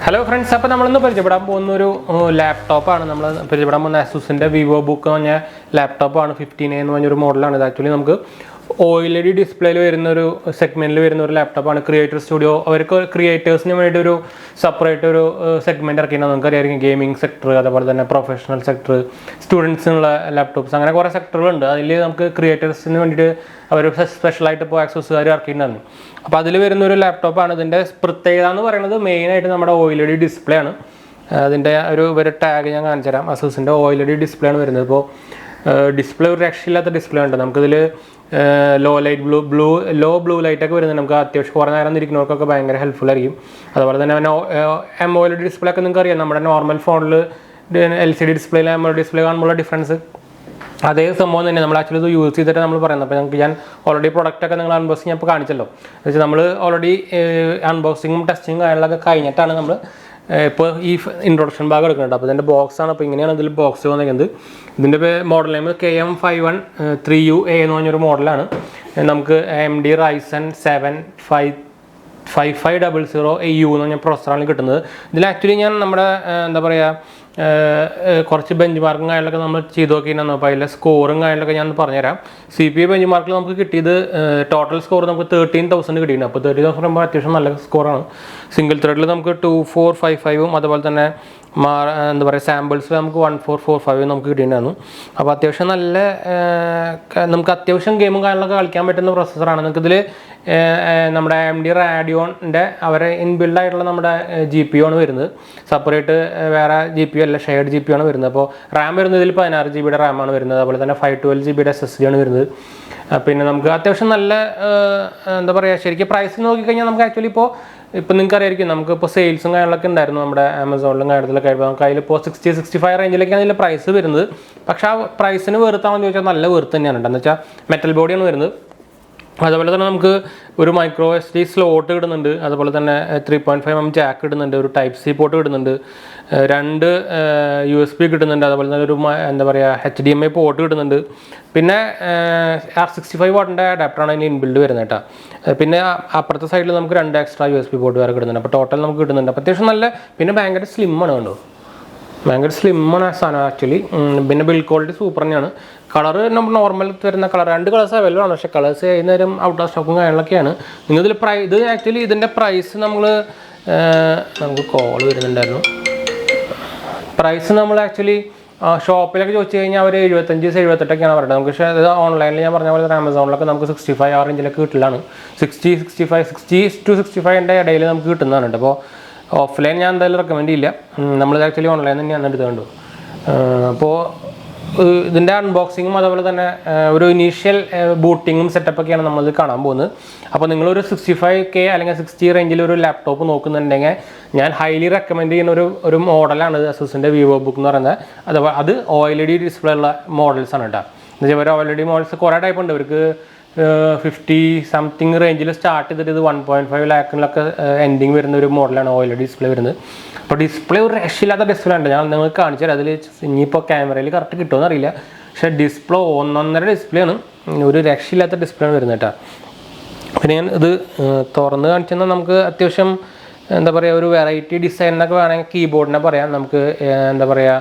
Hello friends, now we will talk about a laptop. We will talk about ASUS VIVOBOOK laptop 15 model. Actually, we have OLED display segment laptop. Creator Studio, creators separate segment gaming sector, professional sector, students laptops. There are sectors creators special access. So, this laptop is main OLED display. That's tag ASUS OLED display. Display display low light low blue light helpful. AMOLED display normal phone LCD display AMOLED display difference. That's why we actually use it. We already product unboxing. We already unboxing and testing. If introduction bag the box box model name K15 3U model AMD Ryzen 7 5500AU processor actually benchmark score CPU benchmark total score 13,000 score single thread 2455 samples 1445 game processor AMD Radeon inbuilt GPU separate GPU shared GPU RAM 16GB RAM 512GB SSD price actually sales Amazon 60-65 range price price metal body ഒരു micro SD slot ഇടുന്നുണ്ട് അതുപോലെ തന്നെ 3.5mm jack ഇടുന്നുണ്ട് ഒരു type C port ഇടുന്നുണ്ട് രണ്ട് USB കിട്ടുന്നുണ്ട് അതുപോലെ തന്നെ ഒരു എന്താ പറയാ HDMI port ഇടുന്നുണ്ട് പിന്നെ R65 watt adapter ആണ് ഇതിന് ഇൻബിൽഡ് വരുന്നത് ട്ടാ പിന്നെ അപ്പുറത്തെ സൈഡിൽ നമുക്ക് രണ്ട് എക്സ്ട്രാ USB port വേറെ കിട്ടുന്നുണ്ട് അപ്പോൾ ടോട്ടൽ നമുക്ക് കിട്ടുന്നുണ്ട് അപ്പോൾ അത്യാവശ്യം നല്ല പിന്നെ ഭയങ്കര സ്ലിം ആണ് കണ്ടോ ഭയങ്കര സ്ലിം ആണ് സാധനം ആക്ച്വലി പിന്നെ ബിൽഡ് ക്വാളിറ്റി സൂപ്പർ തന്നെയാണ് കളർ നമ്മൾ നോർമൽ വരുന്ന കളർ രണ്ട് കളേഴ്സ് അവൈലബിൾ ആണ് പക്ഷേ കളേഴ്സ് ചെയ്യുന്നേരം ഔട്ട് ഓഫ് സ്റ്റോക്കും കാര്യങ്ങളൊക്കെയാണ് നിങ്ങളിതിൽ ഇത് ആക്ച്വലി ഇതിൻ്റെ പ്രൈസ് നമുക്ക് കോൾ വരുന്നുണ്ടായിരുന്നു പ്രൈസ് നമ്മൾ ആക്ച്വലി ഷോപ്പിലൊക്കെ ചോദിച്ചു കഴിഞ്ഞാൽ അവർ 75-78 പറയുന്നത് നമുക്ക് പക്ഷേ അത് ഓൺലൈനിൽ ഞാൻ പറഞ്ഞ പോലെ ആമസോണിലൊക്കെ നമുക്ക് 65 ആ റേഞ്ചിലൊക്കെ കിട്ടില്ലാണ് 60-65 ഇടയിൽ നമുക്ക് കിട്ടുന്നതാണ് അപ്പോൾ ഓഫ്ലൈൻ ഞാൻ എന്തായാലും റെക്കമെൻഡ് ചെയ്യില്ല നമ്മൾ ആക്ച്വലി ഓൺലൈൻ തന്നെയാണ് എടുത്തുകൊണ്ട് അപ്പോൾ ഇതിൻ്റെ അൺബോക്സിങ്ങും അതുപോലെ തന്നെ ഒരു ഇനീഷ്യൽ ബൂട്ടിങ്ങും സെറ്റപ്പൊക്കെയാണ് നമ്മളിത് കാണാൻ പോകുന്നത് അപ്പോൾ നിങ്ങളൊരു 65K അല്ലെങ്കിൽ 60 റേഞ്ചിൽ ഒരു ലാപ്ടോപ്പ് നോക്കുന്നുണ്ടെങ്കിൽ ഞാൻ ഹൈലി റെക്കമെൻഡ് ചെയ്യുന്ന ഒരു മോഡലാണ് ASUSൻ്റെ VIVOBOOK എന്ന് പറയുന്നത് അത് OLED ഡിസ്പ്ലേ ഉള്ള മോഡൽസാണ് കേട്ടോ എന്നുവെച്ചാൽ OLED മോഡൽസ് കുറേ ടൈപ്പ് ഉണ്ട് ഇവർക്ക് 50 സംതിങ് റേഞ്ചിൽ സ്റ്റാർട്ട് ചെയ്തിട്ട് ഇത് 1.5 ലാഖിലൊക്കെ എൻഡിങ് വരുന്ന ഒരു മോഡലാണ് OLED ഡിസ്പ്ലേ വരുന്നത് അപ്പോൾ ഡിസ്പ്ലേ ഒരു രക്ഷയില്ലാത്ത ഡിസ്പ്ലേ ഉണ്ട് ഞാൻ നിങ്ങൾക്ക് കാണിച്ചു തരാം അതിൽ ഇനിയിപ്പോൾ ക്യാമറയിൽ കറക്റ്റ് കിട്ടുമെന്ന് അറിയില്ല പക്ഷേ ഡിസ്പ്ലേ ഒന്നൊന്നര ഡിസ്പ്ലേ ആണ് ഒരു രക്ഷയില്ലാത്ത ഡിസ്പ്ലേ ആണ് വരുന്നത് കേട്ടോ പിന്നെ ഞാൻ ഇത് തുറന്ന് കാണിച്ചെന്നാൽ നമുക്ക് അത്യാവശ്യം എന്താ പറയുക ഒരു വെറൈറ്റി ഡിസൈൻ എന്നൊക്കെ വേണമെങ്കിൽ കീബോർഡിനെ പറയാം നമുക്ക് എന്താ പറയുക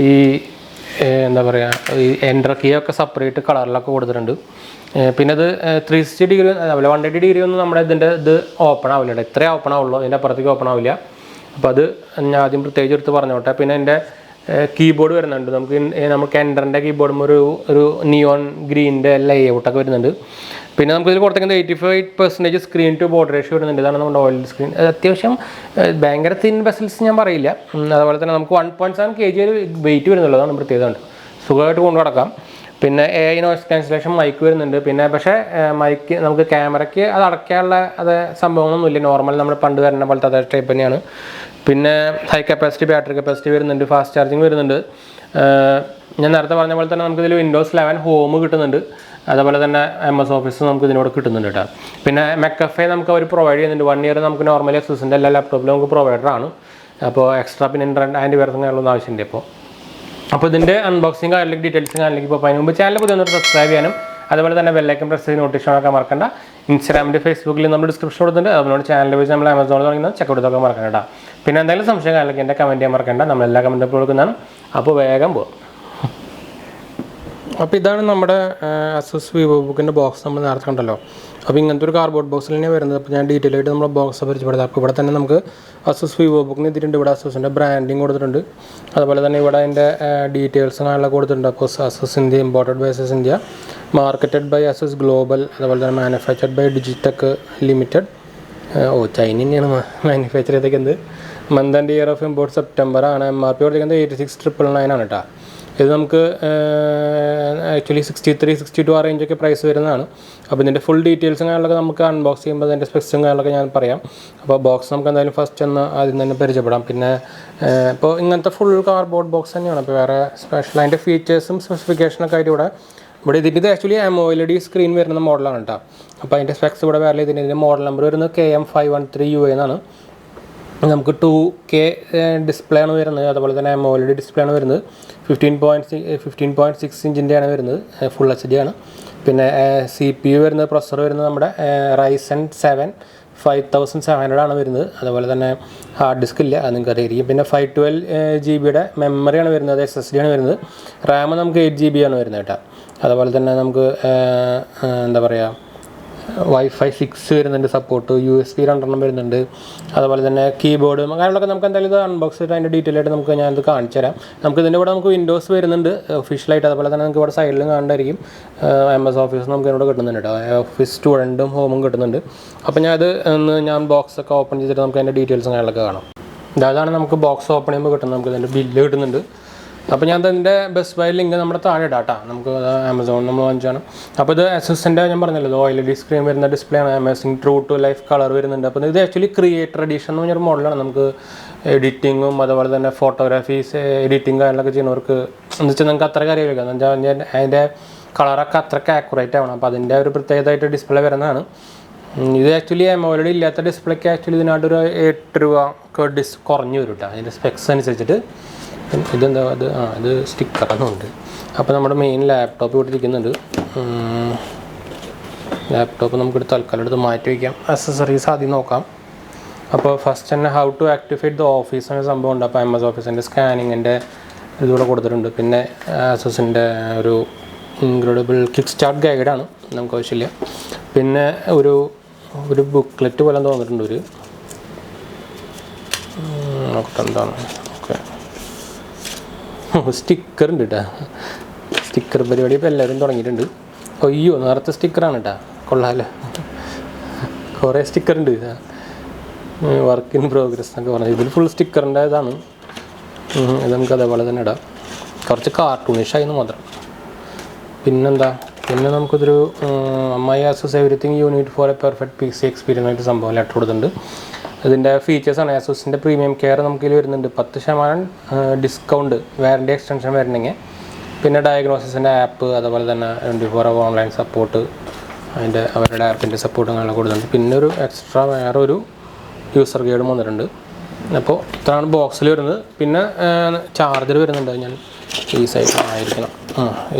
ഈ എന്താ പറയുക ഈ എൻ്റർ കീ ഒക്കെ സെപ്പറേറ്റ് കളറിലൊക്കെ കൊടുത്തിട്ടുണ്ട് പിന്നെ അത് 360 ഡിഗ്രി അതുപോലെ 180 ഡിഗ്രി ഒന്നും നമ്മുടെ ഇത് ഓപ്പൺ ആവില്ല ഇത്രേ ഓപ്പൺ ആവുള്ളൂ ഇതിൻ്റെ അപ്പുറത്തേക്ക് ഓപ്പൺ ആവില്ല അപ്പോൾ അത് ഞാൻ ആദ്യം പ്രത്യേകിച്ച് എടുത്ത് പറഞ്ഞോട്ടെ പിന്നെ എൻ്റെ കീബോർഡ് വരുന്നുണ്ട് നമുക്ക് എൻ്ററിൻ്റെ കീബോർഡും ഒരു നിയോൺ ഗ്രീനിൻ്റെ ലേഔട്ടൊക്കെ വരുന്നുണ്ട് പിന്നെ നമുക്കിതിൽ കൊടുത്തേക്കുന്നത് 85% സ്ക്രീൻ ടു ബോർഡ് റേഷ്യോ വരുന്നുണ്ട് ഇതാണ് നമ്മുടെ OLED സ്ക്രീൻ അത്യാവശ്യം ഭയങ്കര തിൻ വെസൽസ് ഞാൻ പറയില്ല അതുപോലെ തന്നെ നമുക്ക് 1.7 kg വെയിറ്റ് വരുന്നുള്ളൂ അതാണ് പ്രത്യേകത സുഖമായിട്ട് കൊണ്ടു നടക്കാം പിന്നെ AI നോയ്സ് ക്യാൻസലേഷൻ മൈക്ക് വരുന്നുണ്ട് പിന്നെ പക്ഷേ മൈക്ക് നമുക്ക് ക്യാമറയ്ക്ക് അത് അടയ്ക്കാനുള്ള സംഭവങ്ങളൊന്നുമില്ല നോർമൽ നമ്മൾ പണ്ട് വരുന്ന പോലത്തെ അതേ ടൈപ്പ് തന്നെയാണ് പിന്നെ ഹൈ കപ്പാസിറ്റി ബാറ്ററി കപ്പാസിറ്റി വരുന്നുണ്ട് ഫാസ്റ്റ് ചാർജിങ് വരുന്നുണ്ട് ഞാൻ നേരത്തെ പറഞ്ഞ പോലെ തന്നെ നമുക്കിതിൽ Windows 11 ഹോം കിട്ടുന്നുണ്ട് അതുപോലെ തന്നെ MS ഓഫീസ് നമുക്ക് ഇതിനോട് കിട്ടുന്നുണ്ട് കേട്ടോ പിന്നെ McAfee നമുക്ക് അവർ പ്രൊവൈഡ് ചെയ്യുന്നുണ്ട് 1 ഇയർ നമുക്ക് നോർമലി ASUSൻ്റെ എല്ലാ ലാപ്ടോപ്പിലും നമുക്ക് പ്രൊവൈഡറാണ് അപ്പോൾ എക്സ്ട്രാ പിന്നെ ആൻറ്റിവൈറസും കാര്യങ്ങളൊന്നും ആവശ്യമുണ്ട് അപ്പോൾ ഇതിൻ്റെ അൺബോക്സിങ് കാര്യത്തിലേക്ക് ഡീറ്റെയിൽസും കാര്യത്തിലേക്ക് ഇപ്പോൾ അതിന് മുമ്പ് ചാനൽ പുതിയ സബ്സ്ക്രൈബ് ചെയ്യാനും അതുപോലെ തന്നെ ബെൽ ഐക്കൺ പ്രസ് ചെയ്ത് നോട്ടിഫിക്കേഷൻ ഒക്കെ മറക്കണ്ട ഇൻസ്റ്റാഗ്രാമിൻ്റെ ഫേസ്ബുക്കിൽ നമ്മൾ ഡിസ്ക്രിപ്ഷൻ കൊടുത്തിട്ടുണ്ട്. അതുപോലെ ചാനൽ വെച്ച് നമ്മൾ ആമസോണിൽ തുടങ്ങുന്നത് ചെക്കൗട്ട് ചെയ്തൊക്കെ മറക്കണ്ട കേട്ടോ. പിന്നെ എന്തെങ്കിലും സംശയം കാര്യങ്ങളൊക്കെ എൻ്റെ കമൻറ്റ് ചെയ്യാൻ മറക്കണ്ട. നമ്മളെല്ലാ കമൻറ്റും കൊടുക്കുന്നതാണ്. അപ്പോൾ വേഗം പോകാം. അപ്പോൾ ഇതാണ് നമ്മുടെ ASUS VIVOBOOK ബോക്സ് നമ്മൾ നേരത്തെ കണ്ടല്ലോ. അപ്പോൾ ഇങ്ങനത്തെ ഒരു കാർഡ്ബോർഡ് ബോക്സിൽ തന്നെയാണ് വരുന്നത്. അപ്പോൾ ഞാൻ ഡീറ്റെയിൽ ആയിട്ട് നമ്മുടെ ബോക്സ് പരിചയപ്പെടുത്താം. അപ്പോൾ ഇവിടെ തന്നെ നമുക്ക് ASUS VIVOBOOK എത്തിയിട്ടുണ്ട്. ഇവിടെ ASUSൻ്റെ ബ്രാൻഡിങ് കൊടുത്തിട്ടുണ്ട്. അതുപോലെ തന്നെ ഇവിടെ അതിൻ്റെ ഡീറ്റെയിൽസ് കാര്യങ്ങളൊക്കെ കൊടുത്തിട്ടുണ്ട്. അപ്പോൾ ASUS India, imported by ASUS India, marketed by ASUS global, അതുപോലെ തന്നെ manufactured by Digitech limited. China തന്നെയാണ് മാനുഫാക്ചർ ചെയ്തേക്കുന്നത്. Month and year of import September ആണ്. MRP കൊടുത്തിരിക്കുന്നത് 86,999 ആണ് കേട്ടോ. ഇത് നമുക്ക് ആക്ച്വലി 63-62 ആ റേഞ്ചൊക്കെ പ്രൈസ് വരുന്നതാണ്. അപ്പോൾ ഇതിൻ്റെ ഫുൾ ഡീറ്റെയിൽസും കാര്യങ്ങളൊക്കെ നമുക്ക് അൺബോക്സ് ചെയ്യുമ്പോൾ അതിൻ്റെ സ്പെക്സും കാര്യങ്ങളൊക്കെ ഞാൻ പറയാം. അപ്പോൾ ബോക്സ് നമുക്ക് എന്തായാലും ഫസ്റ്റ് ഒന്ന് ആദ്യം തന്നെ പരിചയപ്പെടാം. പിന്നെ ഇപ്പോൾ ഇങ്ങനത്തെ ഫുൾ കാർഡ്ബോർഡ് ബോക്സ് തന്നെയാണ്. അപ്പോൾ വേറെ സ്പെഷ്യൽ അതിൻ്റെ ഫീച്ചേഴ്സും സ്പെസിഫിക്കേഷനൊക്കെ ആയിട്ട് ഇവിടെ ഇതിൻ്റെ ആക്ച്വലി AMOLED സ്ക്രീൻ വരുന്ന മോഡലാണ് കേട്ടോ. അപ്പോൾ അതിൻ്റെ സ്പെക്സ് ഇവിടെ വേറെ ഇതിൻ്റെ മോഡൽ നമ്പർ വരുന്നത് KM513UA എന്നാണ്. നമുക്ക് 2K ഡിസ്പ്ലേ ആണ് വരുന്നത്. അതുപോലെ തന്നെ AMOLED ഡിസ്പ്ലേ ആണ് വരുന്നത്. 15.6 ഇഞ്ചിൻ്റെയാണ് വരുന്നത്. ഫുൾ HD ആണ്. പിന്നെ CPU വരുന്നത്, പ്രൊസസ്സർ വരുന്നത് നമ്മുടെ Ryzen 7 5700 ആണ് വരുന്നത്. അതുപോലെ തന്നെ ഹാർഡ് ഡിസ്ക് ഇല്ല, അത് നിങ്ങൾക്ക് അറിയായിരിക്കും. പിന്നെ 512GB മെമ്മറിയാണ് വരുന്നത്, SSD ആണ് വരുന്നത്. റാം നമുക്ക് 8GB ആണ് വരുന്നത് കേട്ടോ. അതുപോലെ തന്നെ നമുക്ക് എന്താ പറയുക, Wi-Fi 6 വരുന്നുണ്ട് സപ്പോർട്ട്, USB 2 വരുന്നുണ്ട്. അതുപോലെ തന്നെ കീബോർഡ് കാര്യങ്ങളൊക്കെ നമുക്ക് എന്തായാലും ഇത് അൺബോക്സ് ചെയ്തിട്ട് അതിൻ്റെ ഡീറ്റെയിൽ ആയിട്ട് ഞാനിത് കാണിച്ചു തരാം. നമുക്ക് ഇതിൻ്റെ ഇവിടെ നമുക്ക് വിൻഡോസ് വരുന്നുണ്ട് ഒഫീഷ്യലായിട്ട്. അതുപോലെ തന്നെ നമുക്ക് ഇവിടെ സൈഡിലും കാണണ്ടായിരിക്കും MS ഓഫീസ് നമുക്ക് ഇതിനോട് കിട്ടുന്നുണ്ട് കേട്ടോ. ഓഫീസ് സ്റ്റുഡൻറ്റും ഹോമും കിട്ടുന്നുണ്ട്. അപ്പോൾ ഞാൻ ബോക്സൊക്കെ ഓപ്പൺ ചെയ്തിട്ട് നമുക്ക് അതിൻ്റെ ഡീറ്റെയിൽസും കാര്യങ്ങളൊക്കെ കാണാം. അതാണ് നമുക്ക് ബോക്സ് ഓപ്പൺ ചെയ്യുമ്പോൾ കിട്ടുന്നത്. നമുക്ക് ഇതിൻ്റെ ബില്ല് കിട്ടുന്നുണ്ട്. അപ്പോൾ ഞാൻ ഇതിൻ്റെ ബെസ്റ്റ് ബൈ ലിങ്ക് നമ്മുടെ താഴെ ഇടാം കേട്ടോ. നമുക്ക് ആമസോണിൽ നമ്മൾ വാങ്ങിച്ചാണ്. അപ്പോൾ ഇത് ASUSൻ്റെ ഞാൻ പറഞ്ഞല്ലോ OLED സ്ക്രീൻ വരുന്ന ഡിസ്പ്ലേ ആണ്. Amazing true to life colour വരുന്നുണ്ട്. അപ്പോൾ ഇത് ആക്ച്വലി ക്രിയേറ്റർ എഡിഷൻ എന്ന് പറഞ്ഞൊരു മോഡലാണ്. നമുക്ക് എഡിറ്റിങ്ങും അതുപോലെ തന്നെ ഫോട്ടോഗ്രാഫീസ് എഡിറ്റിംഗ് കാര്യങ്ങളൊക്കെ ചെയ്യുന്നവർക്ക് എന്ന് വെച്ചാൽ നിങ്ങൾക്ക് അത്ര കാര്യമില്ല. എന്ന് വെച്ചാൽ അതിൻ്റെ കളറൊക്കെ അത്രയ്ക്ക് ആക്യുറേറ്റ് ആവണം. അപ്പോൾ അതിൻ്റെ ഒരു പ്രത്യേകതയായിട്ട് ഡിസ്പ്ലേ വരുന്നതാണ്. ഇത് ആക്ച്വലി AMOLED ഇല്ലാത്ത ഡിസ്പ്ലേക്ക് ആക്ച്വലി ഇതിനായിട്ടൊരു 8 രൂപ കുറഞ്ഞു വരും കേട്ടോ അതിൻ്റെ സ്പെക്സ് അനുസരിച്ചിട്ട്. ഇതെന്താ ഇത് സ്റ്റിക്കറൊന്നുണ്ട്. അപ്പോൾ നമ്മുടെ മെയിൻ ലാപ്ടോപ്പ് ഇവിടെ ഇരിക്കുന്നുണ്ട്. ലാപ്ടോപ്പ് നമുക്കിവിടെ തൽക്കാലം എടുത്ത് മാറ്റി വയ്ക്കാം. അക്സസറീസ് ആദ്യം നോക്കാം. അപ്പോൾ ഫസ്റ്റ് തന്നെ how to activate the office എന്ന സംഭവം ഉണ്ട്. അപ്പോൾ MS ഓഫീസിൻ്റെ സ്കാനിങ്ങിൻ്റെ ഇതുകൂടെ കൊടുത്തിട്ടുണ്ട്. പിന്നെ ASUSൻ്റെ ഒരു ഇൻക്രെഡിബിൾ കിക്ക് സ്റ്റാർട്ട് ഗൈഡാണ്, നമുക്ക് ആവശ്യമില്ല. പിന്നെ ഒരു ബുക്ക്ലെറ്റ് പോലെ തോന്നിയിട്ടുണ്ട്. എന്താണ് സ്റ്റിക്കർ ഉണ്ട് കേട്ടോ. സ്റ്റിക്കർ പരിപാടി ഇപ്പോൾ എല്ലാവരും തുടങ്ങിയിട്ടുണ്ട്. അയ്യോ, നേരത്തെ സ്റ്റിക്കറാണ് കേട്ടോ. കൊള്ളാമല്ലോ, കുറേ സ്റ്റിക്കർ ഉണ്ട്. വർക്ക് ഇൻ പ്രോഗ്രസ് എന്നൊക്കെ പറഞ്ഞത് ഇതിൽ ഫുൾ സ്റ്റിക്കറിൻ്റെ ഇതാണ്. ഇത് നമുക്ക് അതേപോലെ തന്നെ ഇടാം. കുറച്ച് കാർട്ടൂണിഷായിരുന്നു മാത്രം. പിന്നെ നമുക്കിതൊരു my ASUS everything you need for A perfect PC experience ആയിട്ട് സംഭവം ലെറ്റർ കൊടുത്തിട്ടുണ്ട്. ഇതിൻ്റെ ഫീച്ചേഴ്സാണ്. ASUSൻ്റെ പ്രീമിയം കെയർ നമുക്കിതിൽ വരുന്നുണ്ട്. 10% ഡിസ്കൗണ്ട് വാറൻറ്റി എക്സ്റ്റൻഷൻ വരണമെങ്കിൽ. പിന്നെ ഡയഗ്നോസിസിൻ്റെ ആപ്പ്, അതുപോലെ തന്നെ 24 hour ഓൺലൈൻ സപ്പോർട്ട്, അവരുടെ ആപ്പിൻ്റെ സപ്പോർട്ടും അങ്ങനെ കൊടുക്കുന്നുണ്ട്. പിന്നെ ഒരു എക്സ്ട്രാ വേറൊരു യൂസർ ഗൈഡും വന്നിട്ടുണ്ട്. അപ്പോൾ ഇത്രയാണ് ബോക്സിൽ വരുന്നത്. പിന്നെ ചാർജർ വരുന്നുണ്ട്. ഞാൻ ഈ സൈഡിലായിരിക്കണം,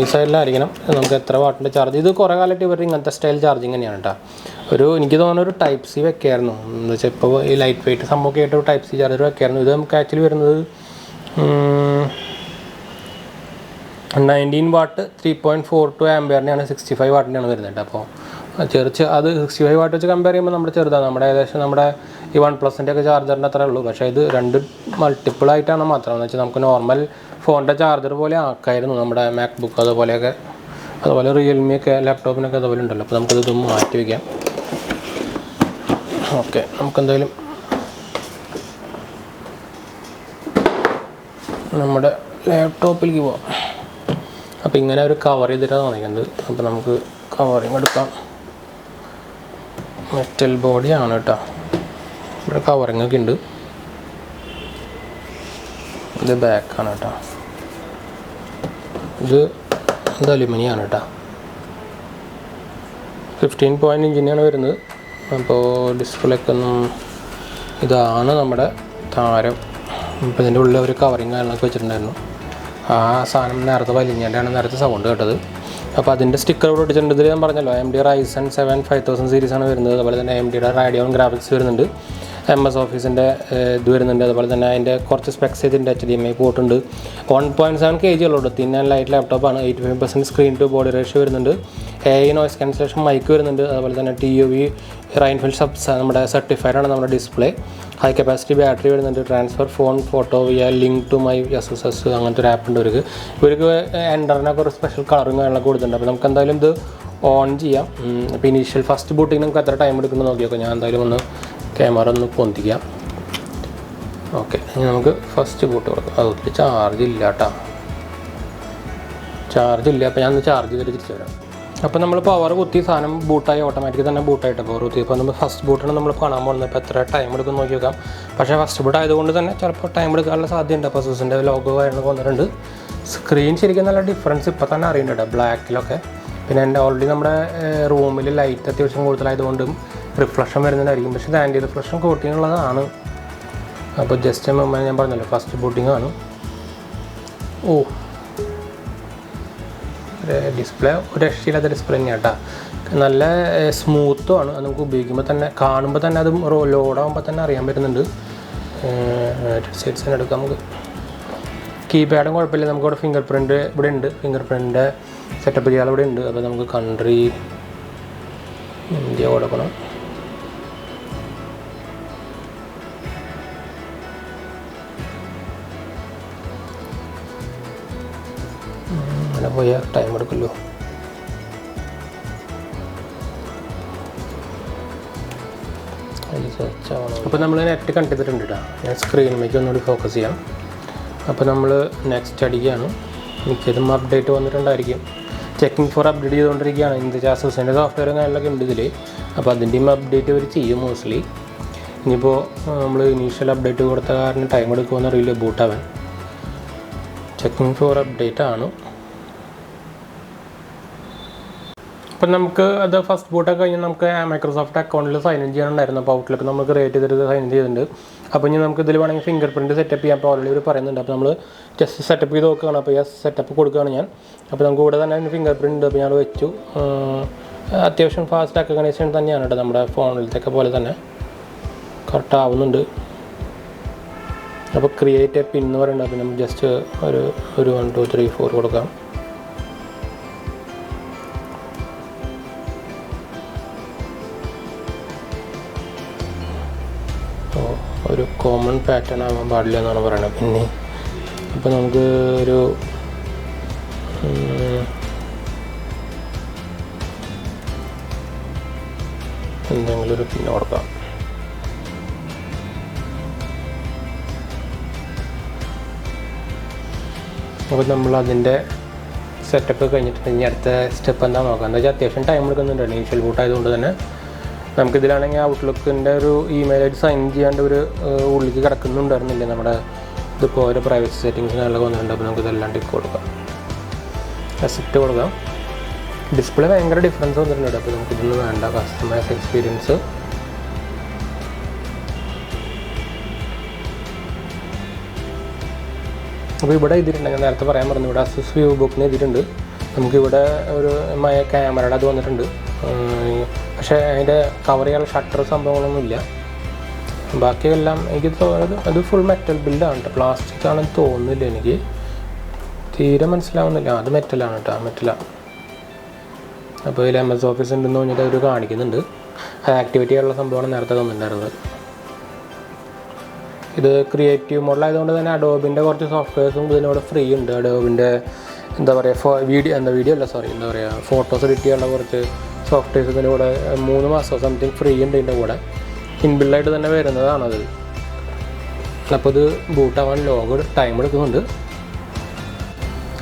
ഈ സൈഡിലായിരിക്കണം. നമുക്ക് എത്ര വാട്ടിൻ്റെ ചാർജ്. ഇത് കുറേ കാലമായിട്ട് ഇവർ ഇങ്ങനത്തെ സ്റ്റൈൽ ചാർജിങ് തന്നെയാണ് കേട്ടോ. എനിക്ക് തോന്നുന്ന ഒരു Type-C വെക്കായിരുന്നു. എന്ന് വെച്ചാൽ ഇപ്പോൾ ഈ ലൈറ്റ് വെയിറ്റ് സംഭവമൊക്കെ ആയിട്ട് ഒരു Type-C ചാർജർ വെക്കായിരുന്നു. ഇത് നമുക്ക് ആക്ച്വലി വരുന്നത് 19 വാട്ട് 3.42 ആംപിയറിൻ്റെയാണ്, 65 വാട്ടിൻ്റെയാണ് വരുന്നത്. അപ്പോൾ അത് 65 വാട്ട് വെച്ച് കമ്പയർ ചെയ്യുമ്പോൾ നമ്മുടെ ചെറുതാണ്. ഏകദേശം ഈ OnePlus-ൻ്റെ ഒക്കെ ചാർജറിൻ്റെ അത്രേ ഉള്ളൂ. പക്ഷേ ഇത് 2 മൾട്ടിപ്പിൾ ആയിട്ടാണ് മാത്രം. എന്ന് വെച്ചാൽ നമുക്ക് നോർമൽ ഫോണിൻ്റെ ചാർജർ പോലെ ആക്കായിരുന്നു നമ്മുടെ MacBook അതുപോലെ Realme ഒക്കെ ലാപ്ടോപ്പിനൊക്കെ അതുപോലെ ഉണ്ടല്ലോ. അപ്പോൾ നമുക്കിത് മാറ്റി വയ്ക്കാം. ഓക്കെ, നമുക്കെന്തായാലും നമ്മുടെ ലാപ്ടോപ്പിലേക്ക് പോവാം. അപ്പോൾ ഇങ്ങനെ ഒരു കവർ ചെയ്തിട്ടാണ് തോന്നിക്കുന്നത്. അപ്പോൾ നമുക്ക് കവറിങ് എടുക്കാം. മെറ്റൽ ബോഡിയാണ് കേട്ടോ. ഇവിടെ കവറിങ് ഒക്കെ ഉണ്ട്. ഇത് ബാക്കാണ് കേട്ടോ. ഇത് അലുമിനിയാണ് കേട്ടോ. 15 ഇഞ്ചിൻ്റെയാണ് വരുന്നത്. അപ്പോൾ ഡിസ്പ്ലേക്ക് ഇതാണ് നമ്മുടെ താരം. ഇപ്പോൾ ഇതിൻ്റെ ഉള്ളിൽ ഒരു കവറിങ് കാര്യങ്ങളൊക്കെ വെച്ചിട്ടുണ്ടായിരുന്നു. ആ സാധനം നേരത്തെ വലിഞ്ഞാണ്ടാണ് നേരത്തെ സൗണ്ട് കേട്ടത്. അപ്പോൾ അതിൻ്റെ സ്റ്റിക്കർ ഇവിടെ ഒട്ടിച്ചിട്ടുണ്ട്. ഇതിൽ ഞാൻ പറഞ്ഞല്ലോ AMD Ryzen 7 5000 സീരീസാണ് വരുന്നത്. അതുപോലെ തന്നെ AMDയുടെ Radeon ഗ്രാഫിക്സ് വരുന്നുണ്ട്, MS ഓഫീസിൻ്റെ ഇത് വരുന്നുണ്ട്. അതുപോലെ തന്നെ അതിൻ്റെ കുറച്ച് സ്പെക്സ് ചെയ്തിട്ടുണ്ട്. HDMI പോർട്ട് ഉണ്ട്. 1.7 kg ഉള്ളൂ. തിൻ ആൻഡ് ലൈറ്റ് ലാപ്ടോപ്പാണ്. 85% സ്ക്രീൻ ടു ബോഡി റേഷ്യോ വരുന്നുണ്ട്. AI നോയ്സ് ക്യാൻസലേഷൻ മൈക്ക് വരുന്നുണ്ട്. അതുപോലെ തന്നെ TUV റൈൻഫിൽഡ് സബ്സ് നമ്മുടെ സർട്ടിഫൈഡ് ആണ് നമ്മുടെ ഡിസ്പ്ലേ. ഹൈ കപ്പാസിറ്റി ബാറ്ററി വരുന്നുണ്ട്. Transfer phone photo via link to my ASUS അങ്ങനത്തെ ഒരു ആപ്പ് ഉണ്ട് ഇവർക്ക് എൻ്ററിനൊക്കെ ഒരു സ്പെഷ്യൽ കളറും കാര്യങ്ങളൊക്കെ കൊടുത്തിട്ടുണ്ട്. അപ്പോൾ നമുക്ക് എന്തായാലും ഇത് ഓൺ ചെയ്യാം. അപ്പോൾ ഇനീഷ്യൽ ഫസ്റ്റ് ബൂട്ടിങ് നമുക്ക് എത്ര ടൈം എടുക്കുന്നത് നോക്കിയൊക്കെ. ഞാൻ എന്തായാലും ഒന്ന് ക്യാമറ ഒന്ന് പൊന്തിക്കാം. ഓക്കെ, ഇനി നമുക്ക് ഫസ്റ്റ് ബൂട്ട് കൊടുക്കാം. അതിൽ ചാർജ് ഇല്ല കേട്ടോ, ചാർജ് ഇല്ല. അപ്പോൾ ഞാൻ ഒന്ന് ചാർജ് ചെയ്തിട്ട് തിരിച്ചു വരാം. അപ്പോൾ നമ്മൾ പവർ കുത്തി സാധനം ബൂട്ടായി ഓട്ടോമാറ്റിക് തന്നെ ബൂട്ടായിട്ട് പവർ കുത്തി. ഇപ്പോൾ നമ്മൾ ഫസ്റ്റ് ബൂട്ടാണ് നമ്മൾ കാണാൻ പോകുന്നത്. ഇപ്പോൾ എത്ര ടൈം എടുക്കും നോക്കി നോക്കാം. പക്ഷേ ഫസ്റ്റ് ബൂട്ട് ആയതുകൊണ്ട് തന്നെ ചിലപ്പോൾ ടൈം എടുക്കാനുള്ള സാധ്യതയുണ്ട്. അപ്പോൾ ASUSൻ്റെ ലോഗോ കാര്യങ്ങളൊക്കെ വന്നിട്ടുണ്ട്. സ്ക്രീൻ ശരിക്കും നല്ല ഡിഫറൻസ് ഇപ്പോൾ തന്നെ അറിയുന്നുണ്ട് ബ്ലാക്കിലൊക്കെ. പിന്നെ എൻ്റെ ഓൾറെഡി നമ്മുടെ റൂമിൽ ലൈറ്റ് അത്യാവശ്യം കൂടുതലായതുകൊണ്ടും റിഫ്ലക്ഷൻ വരുന്നതായിരിക്കും. പക്ഷേ ഇത് ആൻറ്റി റിഫ്ലക്ഷൻ കോട്ടിങ് ഉള്ളതാണ്. അപ്പോൾ ജസ്റ്റ് ഞാൻ പറഞ്ഞല്ലോ ഫസ്റ്റ് ബൂട്ടിങ് ആണ്. ഓ, ഡിസ്പ്ലേ ഒരു രക്ഷയില്ലാത്ത ഡിസ്പ്ലേ തന്നെയാണ് കേട്ടോ. നല്ല സ്മൂത്തും ആണ്. അത് നമുക്ക് ഉപയോഗിക്കുമ്പോൾ തന്നെ കാണുമ്പോൾ തന്നെ അത് ലോഡാകുമ്പോൾ തന്നെ അറിയാൻ പറ്റുന്നുണ്ട്. സൈഡ്സ് തന്നെ എടുക്കാം നമുക്ക്. കീപാഡും കുഴപ്പമില്ല. നമുക്കിവിടെ ഫിംഗർ പ്രിൻ്റ് ഇവിടെ ഉണ്ട്. ഫിംഗർ പ്രിൻ്റ് സെറ്റപ്പ് ചെയ്യാൻ ഇവിടെ ഉണ്ട്. അപ്പോൾ നമുക്ക് കൺട്രി ഇന്ത്യ കൊടുക്കണം. അങ്ങനെ പോയാൽ ടൈം എടുക്കുമല്ലോ. അപ്പോൾ നമ്മൾ നെറ്റ് കണക്ട് ചെയ്തിട്ടുണ്ട് കേട്ടോ. ഞാൻ സ്ക്രീനിലേക്ക് ഒന്നുകൂടി ഫോക്കസ് ചെയ്യാം. അപ്പോൾ നമ്മൾ നെക്സ്റ്റ് അടിക്കുകയാണ്. മിക്കതും അപ്ഡേറ്റ് വന്നിട്ടുണ്ടായിരിക്കും. ചെക്കിംഗ് ഫോർ അപ്ഡേറ്റ് ചെയ്തുകൊണ്ടിരിക്കുകയാണ്. ഇതിൻ്റെ ASUSൻ്റെ സോഫ്റ്റ്വെയർ കാര്യങ്ങളൊക്കെ ഉണ്ട് ഇതിൽ. അപ്പോൾ അതിൻ്റെയും അപ്ഡേറ്റ് അവർ ചെയ്യും മോസ്റ്റ്ലി. ഇനിയിപ്പോൾ നമ്മൾ ഇനീഷ്യൽ അപ്ഡേറ്റ് കൊടുത്ത കാരണം ടൈം എടുക്കുമെന്ന് അറിയില്ല ബൂട്ടാവാൻ. ചെക്കിംഗ് ഫോർ അപ്ഡേറ്റ് ആണ്. അപ്പം നമുക്ക് അത് ഫസ്റ്റ് ബൂട്ടൊക്കെ കഴിഞ്ഞ് നമുക്ക് മൈക്രോസോഫ്റ്റ് അക്കൗണ്ടിൽ സൈൻ ഇൻ ചെയ്യാനുണ്ടായിരുന്നു. അപ്പോൾ ഔട്ട്ലുക്ക് നമ്മൾ ക്രിയേറ്റ് ചെയ്തിട്ട് സൈൻ ഇൻ ചെയ്തിട്ടുണ്ട്. അപ്പോൾ ഇനി നമുക്ക് ഇതിൽ വേണമെങ്കിൽ ഫിംഗർ പ്രിൻറ്റ് സെറ്റപ്പ് ചെയ്യാം. അപ്പോൾ ഓൾറെഡി ഇവർ പറയുന്നുണ്ട്. അപ്പോൾ നമ്മൾ ജസ്റ്റ് സെറ്റപ്പ് ചെയ്ത് നോക്കുകയാണ്. അപ്പോൾ സെറ്റപ്പ് കൊടുക്കുകയാണ് ഞാൻ. അപ്പോൾ നമുക്ക് ഇവിടെ തന്നെ ഫിംഗർ പ്രിൻറ്റ് അപ്പോൾ ഞാൻ വെച്ചു. അത്യാവശ്യം ഫാസ്റ്റ് റെക്കഗ്നൈസേഷൻ തന്നെയാണ് കേട്ടോ. നമ്മുടെ ഫോണിലത്തൊക്കെ പോലെ തന്നെ കറക്റ്റ് ആവുന്നുണ്ട്. അപ്പോൾ ക്രിയേറ്റ് എ പിൻ എന്ന് പറയുന്നുണ്ട്. അപ്പോൾ നമുക്ക് ജസ്റ്റ് ഒരു 1 2 3 4 കൊടുക്കാം. ഒരു കോമൺ പാറ്റേൺ ആവാൻ പാടില്ല എന്നാണ് പറയുന്നത്. പിന്നെ അപ്പോൾ നമുക്ക് ഒരു എന്തെങ്കിലും ഒരു പിൻ കൊടുക്കാം. അപ്പോൾ നമ്മൾ അതിൻ്റെ സെറ്റപ്പ് കഴിഞ്ഞിട്ട് ഇനി അടുത്ത സ്റ്റെപ്പ് എന്താ നോക്കാം. എന്താ വെച്ചാൽ അത്യാവശ്യം ടൈം എടുക്കുന്നുണ്ട്. ഇനീഷ്യൽ ബൂട്ട് ആയതുകൊണ്ട് തന്നെ നമുക്കിതിലാണെങ്കിൽ ഔട്ട്ലുക്കിൻ്റെ ഒരു ഇമെയിൽ ആയിട്ട് സൈൻ ചെയ്യാണ്ട് ഒരു ഉള്ളിലേക്ക് കിടക്കുന്നുണ്ടായിരുന്നില്ല. നമ്മുടെ ഇതിപ്പോൾ ഓരോ പ്രൈവസി സെറ്റിങ്സിനെല്ലാം വന്നിട്ടുണ്ട്. അപ്പോൾ നമുക്ക് ഇതെല്ലാം ടിക്ക് കൊടുക്കാം, അക്സെപ്റ്റ് കൊടുക്കാം. ഡിസ്പ്ലേ ഭയങ്കര ഡിഫറൻസ് വന്നിട്ടുണ്ട്. അപ്പോൾ നമുക്കിതൊന്നും വേണ്ട. കസ്റ്റമൈസ് എക്സ്പീരിയൻസ് അപ്പോൾ ഇവിടെ എഴുതിയിട്ടുണ്ടെങ്കിൽ നേരത്തെ പറയാൻ പറഞ്ഞു. ഇവിടെ ASUS VIVOBOOK എഴുതിയിട്ടുണ്ട്. നമുക്കിവിടെ ഒരു ക്യാമറയുടെ അത് വന്നിട്ടുണ്ട്. പക്ഷേ അതിൻ്റെ കവർ ചെയ്യാനുള്ള ഷട്ടർ സംഭവങ്ങളൊന്നുമില്ല. ബാക്കിയെല്ലാം എനിക്ക് തോന്നുന്നത് അത് ഫുൾ മെറ്റൽ ബിൽഡാണ് കേട്ടോ. പ്ലാസ്റ്റിക് ആണെന്ന് തോന്നുന്നില്ല, എനിക്ക് തീരെ മനസ്സിലാവുന്നില്ല. അത് മെറ്റലാണ് കേട്ടോ, മെറ്റലാണ്. അപ്പോൾ ഇതിൽ MS ഓഫീസ് ഉണ്ടെന്ന് പറഞ്ഞിട്ട് അവർ കാണിക്കുന്നുണ്ട്. അത് ആക്ടിവേറ്റ് ചെയ്യാനുള്ള സംഭവമാണ് നേരത്തെ തന്നിട്ടുണ്ടായിരുന്നത്. ഇത് ക്രിയേറ്റീവ് മോഡലായതുകൊണ്ട് തന്നെ അഡോബിൻ്റെ കുറച്ച് സോഫ്റ്റ്വെയർസും ഇതിനോട് ഫ്രീ ഉണ്ട്. അഡോബിൻ്റെ എന്താ പറയുക വീഡിയോ അല്ല സോറി എന്താ പറയുക ഫോട്ടോസ് എഡിറ്റ് ചെയ്യാനുള്ള കുറച്ച് സോഫ്റ്റ്വെയർസ് ഇതിൻ്റെ കൂടെ 3 മാസം സംതിങ് ഫ്രീ ഉണ്ട് ഇതിൻ്റെ കൂടെ. ഇൻബിൽഡായിട്ട് തന്നെ വരുന്നതാണത്. അപ്പോൾ ഇത് ബൂട്ടാവാൻ ടൈം എടുക്കുന്നുണ്ട്.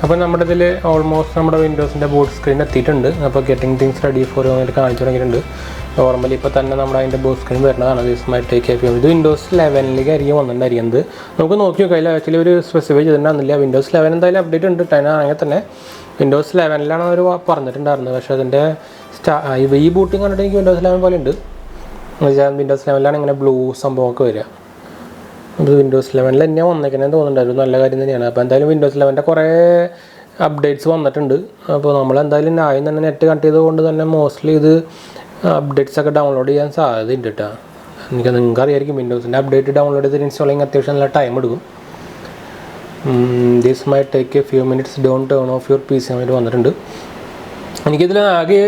അപ്പോൾ നമ്മുടെ ഇതിൽ ഓൾമോസ്റ്റ് നമ്മുടെ വിൻഡോസിൻ്റെ ബൂട്ട് സ്ക്രീൻ എത്തിയിട്ടുണ്ട്. അപ്പോൾ ഗെറ്റിംഗ് തിങ്സ് റെഡി ഫോർ ആയിട്ട് കാണിച്ചു തുടങ്ങിയിട്ടുണ്ട്. നോർമലി ഇപ്പോൾ തന്നെ നമ്മുടെ അതിൻ്റെ ബൂട്ട് സ്ക്രീൻ വരുന്നതാണ്. 𝑉IVOBOOK K15 ഇത് Windows 11 ആയിരിക്കും വന്നിട്ടുണ്ടായിരിക്കുന്നത്. നമുക്ക് നോക്കി നോക്കാം. ആക്ച്വലി ഒരു സ്പെസിഫൈ ചെയ്തിട്ടുണ്ടായിരുന്നില്ല. Windows 11 എന്തായാലും അപ്ഡേറ്റ് ഉണ്ട്. 10 ആണെങ്കിൽ തന്നെ Windows 11 അവർ പറഞ്ഞിട്ടുണ്ടായിരുന്നത്. പക്ഷേ അതിൻ്റെ ഈ ബൂട്ടിങ് കണ്ടിട്ട് എനിക്ക് Windows 11 പോലെ ഉണ്ട്. Windows 11 ഇങ്ങനെ ബ്ലൂ സംഭവമൊക്കെ വരിക. അപ്പോൾ Windows 11 തന്നെയാണ് വന്നേക്കുന്നത് തോന്നുന്നുണ്ടായിരുന്നു. നല്ല കാര്യം തന്നെയാണ്. അപ്പോൾ എന്തായാലും Windows 11 കുറേ അപ്ഡേറ്റ്സ് വന്നിട്ടുണ്ട്. അപ്പോൾ നമ്മൾ എന്തായാലും ആദ്യം തന്നെ നെറ്റ് കണക്ട് ചെയ്തുകൊണ്ട് തന്നെ മോസ്റ്റ്ലി ഇത് അപ്ഡേറ്റ്സ് ഒക്കെ ഡൗൺലോഡ് ചെയ്യാൻ സാധ്യതയുണ്ട് കേട്ടോ. നിങ്ങൾക്ക് അറിയായിരിക്കും വിൻഡോസിൻ്റെ അപ്ഡേറ്റ് ഡൗൺലോഡ് ചെയ്ത് ഇൻസ്റ്റാളിങ് അത്യാവശ്യം നല്ല ടൈം എടുക്കും. This my take A few minutes, don't turn of your PC ആയിട്ട് വന്നിട്ടുണ്ട്. എനിക്കിതിൽ ആകെ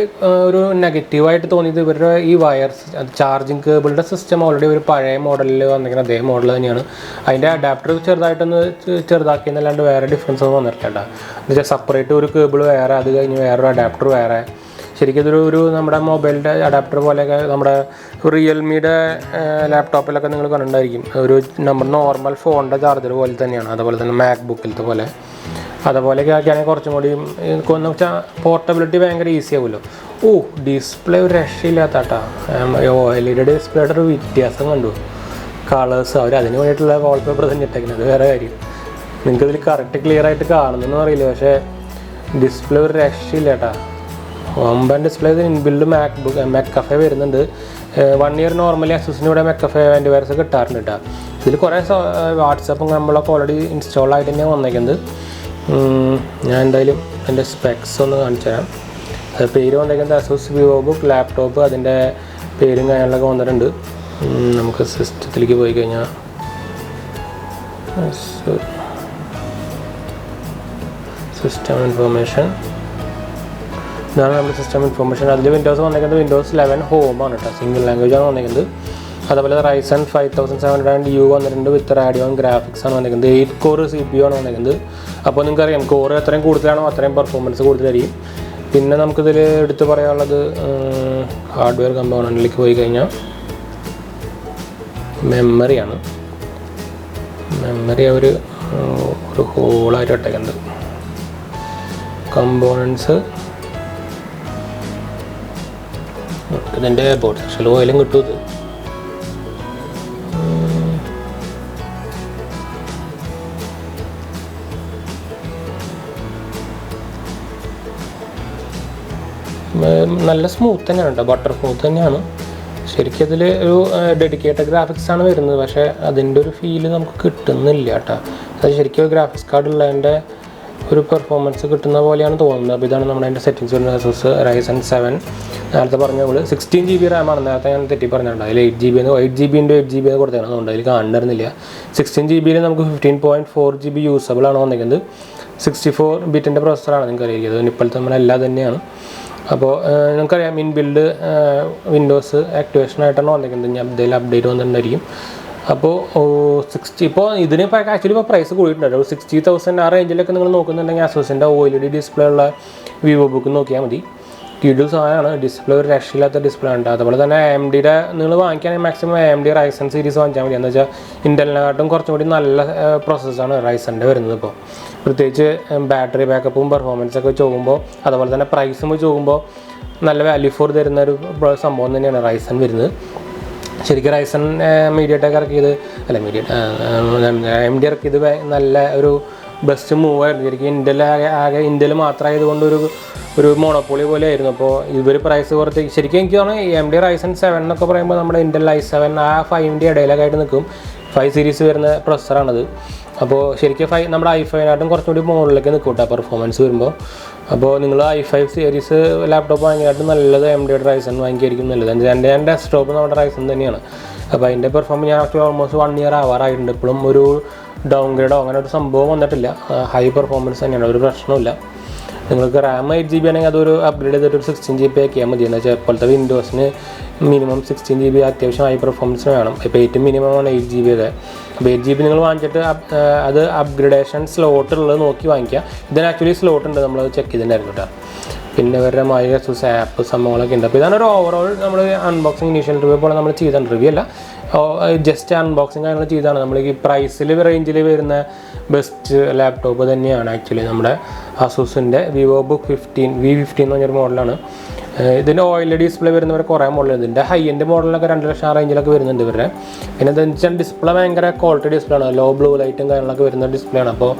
ഒരു നെഗറ്റീവായിട്ട് തോന്നിയത് ഇവരുടെ ഈ വയർസ് ചാർജിങ് കേബിളിൻ്റെ സിസ്റ്റം ഓൾറെഡി ഒരു പഴയ മോഡലിൽ വന്നിരിക്കുന്ന അതേ മോഡൽ തന്നെയാണ്. അതിൻ്റെ അഡാപ്റ്റർ ചെറുതാക്കിയെന്നല്ലാണ്ട് വേറെ ഡിഫറൻസ് ഒന്നും വന്നിട്ടില്ല കേട്ടോ. എന്നുവെച്ചാൽ സെപ്പറേറ്റ് ഒരു കേബിൾ വേറെ, അത് കഴിഞ്ഞ് വേറൊരു അഡാപ്റ്റർ വേറെ. ശരിക്കും ഇതൊരു നമ്മുടെ മൊബൈലിൻ്റെ അഡാപ്റ്റർ പോലെയൊക്കെ നമ്മുടെ റിയൽമിയുടെ ലാപ്ടോപ്പിലൊക്കെ നിങ്ങൾ കണ്ടിട്ടുണ്ടായിരിക്കും. ഒരു നമ്മുടെ നോർമൽ ഫോണിൻ്റെ ചാർജർ പോലെ തന്നെയാണ്. അതുപോലെ തന്നെ മാക് ബുക്കിലത്തെ പോലെ അതുപോലെയൊക്കെ ആക്കിയാണെങ്കിൽ കുറച്ചും കൂടി എന്ന് വെച്ചാൽ പോർട്ടബിലിറ്റി ഭയങ്കര ഈസി ആവുമല്ലോ. ഡിസ്പ്ലേ ഒരു രക്ഷയില്ലാത്ത കേട്ടോ. LED ഡിസ്പ്ലേയുടെ ഒരു വ്യത്യാസം കണ്ടു. കളേഴ്സ് അവർ അതിന് വേണ്ടിയിട്ടുള്ള വാൾപേപ്പർ തന്നെ ഇട്ടേക്കുന്നത്, വേറെ കാര്യം. നിങ്ങൾക്കിതിൽ കറക്റ്റ് ക്ലിയർ ആയിട്ട് കാണുന്നതെന്ന് അറിയില്ല, പക്ഷേ ഡിസ്പ്ലേ ഒരു രക്ഷയില്ല കേട്ടോ. വമ്പൻ ഡിസ്പ്ലേ. ഇൻബിൽഡ് മാക് കഫേ വരുന്നുണ്ട്. 1 ഇയർ നോർമലി അസൂസിന് ഇവിടെ മാക് കഫേ ആൻറ്റിവൈറസ് കിട്ടാറുണ്ട് കേട്ടോ. ഇതിൽ കുറേ വാട്സപ്പും നമ്മളൊക്കെ ഓൾറെഡി ഇൻസ്റ്റാൾ ആയിട്ട് തന്നെയാണ് വന്നേക്കുന്നത്. ഞാൻ എന്തായാലും എൻ്റെ സ്പെക്സ് ഒന്ന് കാണിച്ചു തരാം. പേര് വന്നേക്കുന്നത് ASUS VIVOBOOK ലാപ്ടോപ്പ്, അതിൻ്റെ പേരും കാര്യങ്ങളൊക്കെ വന്നിട്ടുണ്ട്. നമുക്ക് സിസ്റ്റത്തിലേക്ക് പോയി കഴിഞ്ഞാൽ സിസ്റ്റം ഇൻഫർമേഷൻ, ഇതാണ് നമ്മുടെ സിസ്റ്റം ഇൻഫർമേഷൻ. അതിൽ വിൻഡോസ് വന്നേക്കുന്നത് വിൻഡോസ് 11 ഹോമാണ് കേട്ടോ, സിംഗിൾ ലാംഗ്വേജ് ആണ് വന്നേക്കുന്നത്. അതുപോലെ Ryzen 5700U വന്നിട്ടുണ്ട് വിത്ത് റാഡിയോൺ ഗ്രാഫിക്സ് ആണ് വന്നിരിക്കുന്നത്. 8 കോർ CPU ആണ് വന്നിരിക്കുന്നത്. അപ്പോൾ നിങ്ങൾക്കറിയാം കോർ എത്രയും കൂടുതലാണോ അത്രയും പെർഫോമൻസ് കൂടുതലായിരിക്കും. പിന്നെ നമുക്കിതിൽ എടുത്ത് പറയാനുള്ളത് ഹാർഡ്വെയർ കമ്പോണൻറ്റിലേക്ക് പോയി കഴിഞ്ഞാൽ മെമ്മറിയാണ്. മെമ്മറി ഒരു ഹോളായിട്ട് ഇട്ടേക്കുന്നത്. കമ്പോണൻസ് ഇതിൻ്റെ ബോർഡ് സെക്ഷൻ ഓയിലും കിട്ടും. ഇത് നല്ല സ്മൂത്ത് തന്നെയാണ് കേട്ടോ, ബട്ടർ സ്മൂത്ത് തന്നെയാണ്. ശരിക്കും അതിൽ ഒരു ഡെഡിക്കേറ്റഡ് ഗ്രാഫിക്സ് ആണ് വരുന്നത്, പക്ഷേ അതിൻ്റെ ഒരു ഫീല് നമുക്ക് കിട്ടുന്നില്ല കേട്ടോ. അത് ശരിക്കും ഒരു ഗ്രാഫിക്സ് കാർഡ് ഉള്ളതിൻ്റെ ഒരു പെർഫോമൻസ് കിട്ടുന്ന പോലെയാണ് തോന്നുന്നത്. അപ്പോൾ ഇതാണ് നമ്മുടെ അതിൻ്റെ സെറ്റിങ്സ് വരുന്നത്. ASUS Ryzen 7 നേരത്തെ പറഞ്ഞ പോലെ 16 GB റാമാണ്. നേരത്തെ ഞാൻ തെറ്റി പറഞ്ഞിട്ടുണ്ട്. അതിൽ 8 GB 8GB കൊടുത്തേക്കണം, അതുകൊണ്ട് അതിൽ കാണുന്നില്ല. 16 GB നമുക്ക് 15.4 GB യൂസബിൾ ആണ് വന്നിരിക്കുന്നത്. 64 ബിറ്റിൻ്റെ പ്രോസസ്സറാണ് നിങ്ങൾക്ക് അറിയിക്കുന്നത്. ഇപ്പോഴത്തെ നമ്മളെല്ലാം തന്നെയാണ്. അപ്പോൾ നിങ്ങൾക്കറിയാം ഇൻബിൽഡ് വിൻഡോസ് ആക്ടിവേഷൻ ആയിട്ടാണ് വന്നിരിക്കുന്നത്. ഞാൻ എന്തെങ്കിലും അപ്ഡേറ്റ് വന്നിട്ടുണ്ടായിരിക്കും. അപ്പോൾ 60 ഇപ്പോൾ ഇതിന് ആക്ച്വലി ഇപ്പോൾ പ്രൈസ് കൂടിയിട്ടുണ്ട്. 60,000 ആ റേഞ്ചിലൊക്കെ നിങ്ങൾ നോക്കുന്നുണ്ടെങ്കിൽ ASUSൻ്റെ OLED ഡിസ്പ്ലേ ഉള്ള VIVOBOOK നോക്കിയാൽ മതി. കിഡു സാധനമാണ്. ഡിസ്പ്ലേ ഒരു രക്ഷയില്ലാത്ത ഡിസ്പ്ലേ ഉണ്ട്. അതുപോലെ തന്നെ AMDയുടെ നിങ്ങൾ വാങ്ങിക്കുകയാണെങ്കിൽ മാക്സിമം AMD Ryzen സീരീസ് വാങ്ങിച്ചാൽ മതി. എന്ന് വെച്ചാൽ ഇൻ്റലിനെക്കാട്ടും കുറച്ചും കൂടി നല്ല പ്രോസസ്സാണ് Ryzenൻ്റെ വരുന്നത്. ഇപ്പോൾ പ്രത്യേകിച്ച് ബാറ്ററി ബാക്കപ്പും പെർഫോമൻസൊക്കെ വെച്ച് നോക്കുമ്പോൾ, അതുപോലെ തന്നെ പ്രൈസും വെച്ച് നോക്കുമ്പോൾ നല്ല വാല്യൂ ഫോർ തരുന്ന ഒരു സംഭവം തന്നെയാണ് Ryzen വരുന്നത്. ശരിക്കും Ryzen MediaTek ഇറക്കിയത് AMD ഇറക്കിയത് നല്ല ഒരു ബെസ്റ്റ് മൂവ് ആയിരുന്നു. ശരിക്കും ഇന്ത്യയിൽ മാത്രമായതുകൊണ്ട് ഒരു മോണോപ്പൊളി പോലെ ആയിരുന്നു. അപ്പോൾ ഇവർ പ്രൈസ് കുറച്ച് ശരിക്കും എനിക്ക് തോന്നുന്നു AMD Ryzen 7 എന്നൊക്കെ പറയുമ്പോൾ നമ്മുടെ Intel i7 ആ 5ൻ്റെ ഇടയിലൊക്കെ ആയിട്ട് നിൽക്കും. 5 സീരീസ് വരുന്ന പ്രൊസസ്സറാണത്. അപ്പോൾ ശരിക്കും നമ്മുടെ i5നായിട്ടും കുറച്ചുകൂടി മുകളിലേക്ക് നിൽക്കും കേട്ടോ പെർഫോമൻസ് വരുമ്പോൾ. അപ്പോൾ നിങ്ങൾ i5 സീരീസ് ലാപ്ടോപ്പ് വാങ്ങിയായിട്ടും നല്ലത് AMDയുടെ Ryzen വാങ്ങിക്കായിരിക്കും നല്ലത്. എൻ്റെ ഡെസ്ക്ടോപ്പ് നമ്മുടെ Ryzen തന്നെയാണ്. അപ്പോൾ അതിൻ്റെ പെർഫോമൻസ് ഞാൻ ഓൾമോസ്റ്റ് 1 ഇയർ ആവാറായിട്ടുണ്ട്. ഇപ്പോഴും ഒരു ഡൗൺ ഗ്രേഡോ അങ്ങനെ ഒരു സംഭവം വന്നിട്ടില്ല. ഹൈ പെർഫോമൻസ് തന്നെയാണ്, ഒരു പ്രശ്നമില്ല. നിങ്ങൾക്ക് RAM 8 GB ആണെങ്കിൽ അതൊരു അപ്ഗ്രേഡ് ചെയ്തിട്ട് ഒരു 16 GB ആക്കിയാൽ മതി. എന്ന് വെച്ചാൽ ഇപ്പോഴത്തെ വിൻഡോസിന് മിനിമം 16 GB അത്യാവശ്യം ഹൈ പെർഫോമൻസിന് വേണം. ഇപ്പോൾ 8 മിനിമം ആണ് 8 GB ഒക്കെ. അപ്പോൾ 8 GB നിങ്ങൾ വാങ്ങിച്ചിട്ട് അത് അപ്ഗ്രേഡേഷൻ സ്ലോട്ടുള്ളത് നോക്കി വാങ്ങിക്കുക. ഇതിന് ആക്ച്വലി സ്ലോട്ട് ഉണ്ട്, നമ്മൾ ചെക്ക് ചെയ്തിട്ടുണ്ടായിരുന്നു കേട്ടോ. പിന്നെ ഇവരുടെ ASUS ആപ്പ് സംഭവങ്ങളൊക്കെ ഉണ്ട്. അപ്പോൾ ഇതാണ് ഒരു ഓവറോൾ നമ്മൾ അൺബോക്സിങ് ഇനീഷ്യൽ റിവ്യൂ പോലെ നമ്മൾ ചെയ്തിട്ടുണ്ട്. റിവ്യൂ അല്ല, ജസ്റ്റ് അൺബോക്സിങ് കാര്യങ്ങൾ ചെയ്താണ്. നമ്മൾ ഈ പ്രൈസിൽ റേഞ്ചിൽ വരുന്ന ബെസ്റ്റ് ലാപ്ടോപ്പ് തന്നെയാണ് ആക്ച്വലി നമ്മുടെ ASUSൻ്റെ VIVOBOOK V15 എന്ന് പറഞ്ഞൊരു മോഡലാണ്. ഇതിൻ്റെ OLED ഡിസ്പ്ലേ വരുന്നവരെ കുറേ മോഡലുണ്ട്. ഇതിൻ്റെ ഹൈ എൻഡ് മോഡലൊക്കെ 2 ലക്ഷം റേഞ്ചിലൊക്കെ വരുന്നുണ്ട് ഇവരുടെ. പിന്നെ എന്താണെന്ന് വെച്ചാൽ ഡിസ്പ്ലേ ഭയങ്കര ക്വാളിറ്റി ഡിസ്പ്ലേ ആണ്, ലോ ബ്ലൂ ലൈറ്റും കാര്യങ്ങളൊക്കെ വരുന്ന ഡിസ്പ്ലേ ആണ്. അപ്പോൾ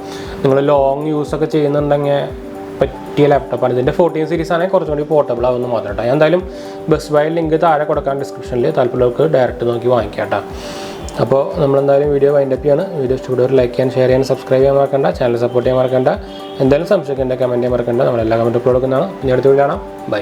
നിങ്ങൾ ലോങ് യൂസൊക്കെ ചെയ്യുന്നുണ്ടെങ്കിൽ പറ്റിയ ലാപ്ടോപ്പാണ്. ഇതിൻ്റെ 14 സീരീസ് ആണെങ്കിൽ കുറച്ചും കൂടി പോർട്ടബിൾ ആവുമെന്ന് മാത്രം കേട്ടോ. ഞാൻ എന്തായാലും ബെസ്റ്റ് ബൈ ലിങ്ക് താഴെ കൊടുക്കാൻ ഡിസ്ക്രിപ്ഷനിൽ, താല്പര്യമുള്ളവർക്ക് ഡയറക്റ്റ് നോക്കി വാങ്ങിക്കാം കേട്ടോ. അപ്പോൾ നമ്മളെന്തായാലും വീഡിയോ വൈൻഡപ്പ് ചെയ്യാണ്. വീഡിയോ ഇഷ്ടപ്പെട്ടവർ ലൈക്ക് ചെയ്യാൻ, ഷെയർ ചെയ്യാൻ, സബ്സ്ക്രൈബ് ചെയ്യാൻ മറക്കണ്ട. ചാനൽ സപ്പോർട്ട് ചെയ്യാൻ മറക്കണ്ട. എന്തായാലും സംശയമൊക്കെ എൻ്റെ കമൻറ്റ് ചെയ്യാൻ മറക്കണ്ട. നമ്മളെല്ലാ കമൻറ്റും കൊടുക്കുന്നതാണ്. ഇനി അടുത്ത വീഡിയോ കാണാം. ബൈ.